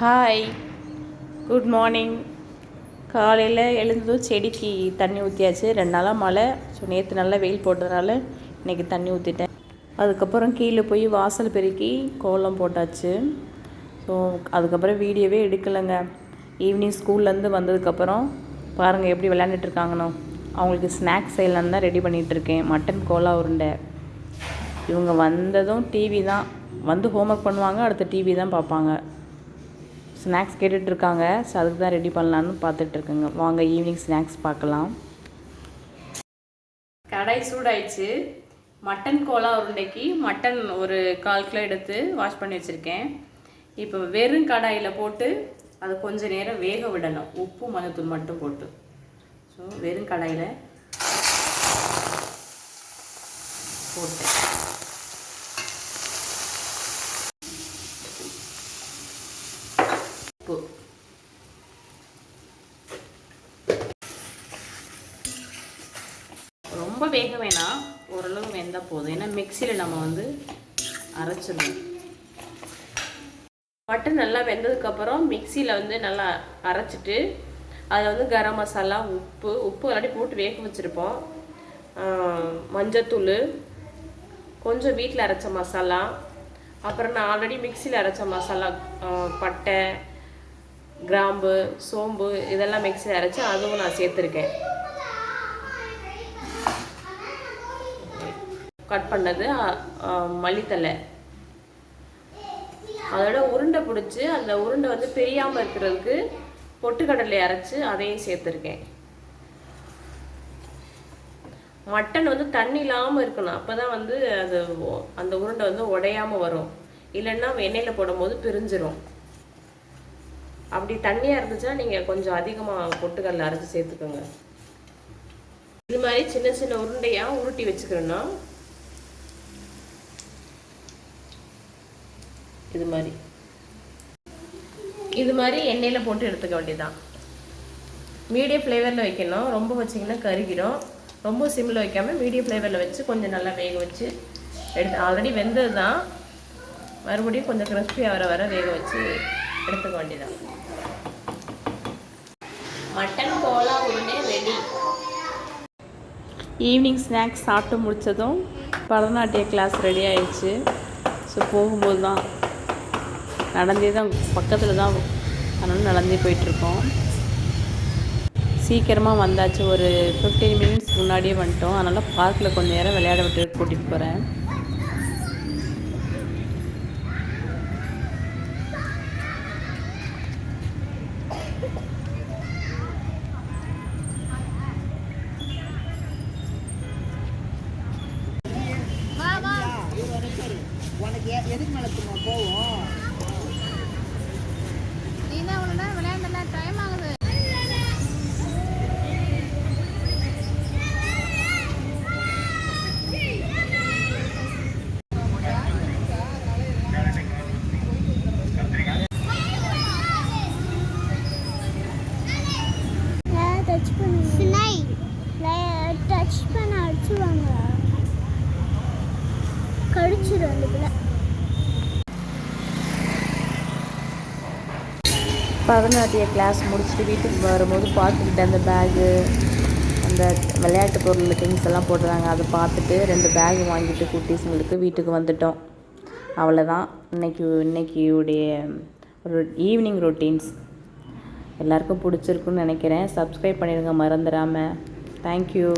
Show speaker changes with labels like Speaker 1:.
Speaker 1: Hi, good morning. காலையில் எழுந்ததும் செடிக்கு தண்ணி ஊற்றியாச்சு. 2 நாளாக மழை. ஸோ நேற்று நல்லா வெயில் போட்டதுனால இன்றைக்கி தண்ணி ஊற்றிட்டேன். அதுக்கப்புறம் கீழே போய் வாசல் பெருக்கி கோலம் போட்டாச்சு. ஸோ அதுக்கப்புறம் வீடியோவே எடுக்கலைங்க. ஈவினிங் ஸ்கூல்லேருந்து வந்ததுக்கப்புறம் பாருங்கள் எப்படி விளையாண்டுட்ருக்காங்கன்னு. அவங்களுக்கு ஸ்நாக்ஸ் செய்யலான்னு தான் ரெடி பண்ணிகிட்ருக்கேன். மட்டன் கோலா உருண்டை. இவங்க வந்ததும் டிவி தான், வந்து ஹோம்ஒர்க் பண்ணுவாங்க, அடுத்த டிவி தான் பார்ப்பாங்க. ஸ்நாக்ஸ் கேட்டுட்ருக்காங்க. ஸோ அதுக்கு தான் ரெடி பண்ணலான்னு பார்த்துட்ருக்கேங்க. வாங்க ஈவினிங் ஸ்நாக்ஸ் பார்க்கலாம். கடாய் சூடாயிடுச்சு. மட்டன் கோலா உருண்டைக்கு மட்டன் ஒரு 1/4 கிலோ எடுத்து வாஷ் பண்ணி வச்சுருக்கேன். இப்போ வெறும் கடாயில் போட்டு அதை கொஞ்சம் நேரம் வேக விடணும், உப்பு மஞ்சத்தூள் மட்டும் போட்டு. ஸோ வெறும் கடாயில் போட்டு உப்பு, ரொம்ப வேக வேணாம், ஓரளவு வெந்தால் போதும். ஏன்னா மிக்சியில் நம்ம வந்து அரைச்சிடணும். மட்டன் நல்லா வெந்ததுக்கப்புறம் மிக்சியில் வந்து நல்லா அரைச்சிட்டு அதில் வந்து கரம் மசாலா, உப்பு இல்லாட்டி போட்டு வேக வச்சுருப்போம், மஞ்சத்தூள், கொஞ்சம் வீட்டில் அரைச்ச மசாலா, அப்புறம் நான் ஆல்ரெடி மிக்சியில் அரைச்ச மசாலா, பட்டை, கிராம்பு, சோம்பு இதெல்லாம் மிக்சியில் அரைச்சி அதுவும் நான் சேர்த்துருக்கேன். கட் பண்ணது மல்லித்தலை, அதோட உருண்டை பிடிச்சி அந்த உருண்டை வந்து பிரியாமல் இருக்கிறதுக்கு பொட்டுக்கடலை அரைச்சி அதையும் சேர்த்துருக்கேன். மட்டன் வந்து தண்ணி இல்லாமல் இருக்கணும், அப்போ தான் வந்து அது அந்த உருண்டை வந்து உடையாமல் வரும். இல்லைன்னா எண்ணெயில் போடும்போது பிரிஞ்சிரும். அப்படி தண்ணியாக இருந்துச்சுன்னா நீங்கள் கொஞ்சம் அதிகமாக பொட்டுக்கடலை அரைச்சி சேர்த்துக்கோங்க. இது மாதிரி சின்ன சின்ன உருண்டையாக உருட்டி வச்சுக்கிறோன்னா இது மாதிரி எண்ணெயில் போட்டு எடுத்துக்க வேண்டியதான். மீடியம் ஃப்ளேவரில் வைக்கணும், ரொம்ப வச்சிங்கன்னா கருகிடும். ரொம்ப சிம்மில் வைக்காமல் மீடியம் ஃப்ளேவரில் வச்சு கொஞ்சம் நல்லா வேக வச்சு எடுத்து, ஆல்ரெடி வெந்தது தான், மறுபடியும் கொஞ்சம் கிறிஸ்பியாக வர வேக வச்சு எடுத்துக்க வேண்டியதான். மட்டன் கோலா உருண்டை ரெடி. ஈவினிங் ஸ்நாக்ஸ் சாப்பிட்டு முடித்ததும் பரதநாட்டிய கிளாஸ் ரெடி ஆயிடுச்சு. ஸோ போகும்போது தான் நடந்தே தான், பக்கத்தில் தான், அதனால நடந்தே போயிட்டுருக்கோம். சீக்கிரமாக வந்தாச்சு, ஒரு 15 மினிட்ஸ் முன்னாடியே வந்துட்டோம். அதனால் பார்க்கில் கொஞ்சம் நேரம் விளையாட விட்டு கூட்டிகிட்டு போகிறேன்.
Speaker 2: எதுக்கு நடத்துமா போவோம்? நீதான் அவ்வளோ நேரம் விளையாண்டல, டைம் ஆகுது. டச் பண்ண அடிச்சுவாங்க, கடிச்சிடும் அந்த பிள்ளை.
Speaker 1: பரதநாட்டிய கிளாஸ் முடிச்சுட்டு வீட்டுக்கு வரும்போது பார்த்துக்கிட்ட அந்த பேகு, அந்த விளையாட்டு பொருள் திங்ஸ் எல்லாம் போட்டுறாங்க, அதை பார்த்துட்டு 2 பேக் வாங்கிட்டு குட்டீஸுங்களுக்கு வீட்டுக்கு வந்துட்டோம். அவ்வளோதான் இன்னைக்குடைய ஒரு ஈவினிங் ரொட்டீன்ஸ். எல்லாருக்கும் பிடிச்சிருக்குன்னு நினைக்கிறேன். சப்ஸ்கிரைப் பண்ணிடுங்க மறந்துடாமல். தேங்க்யூ.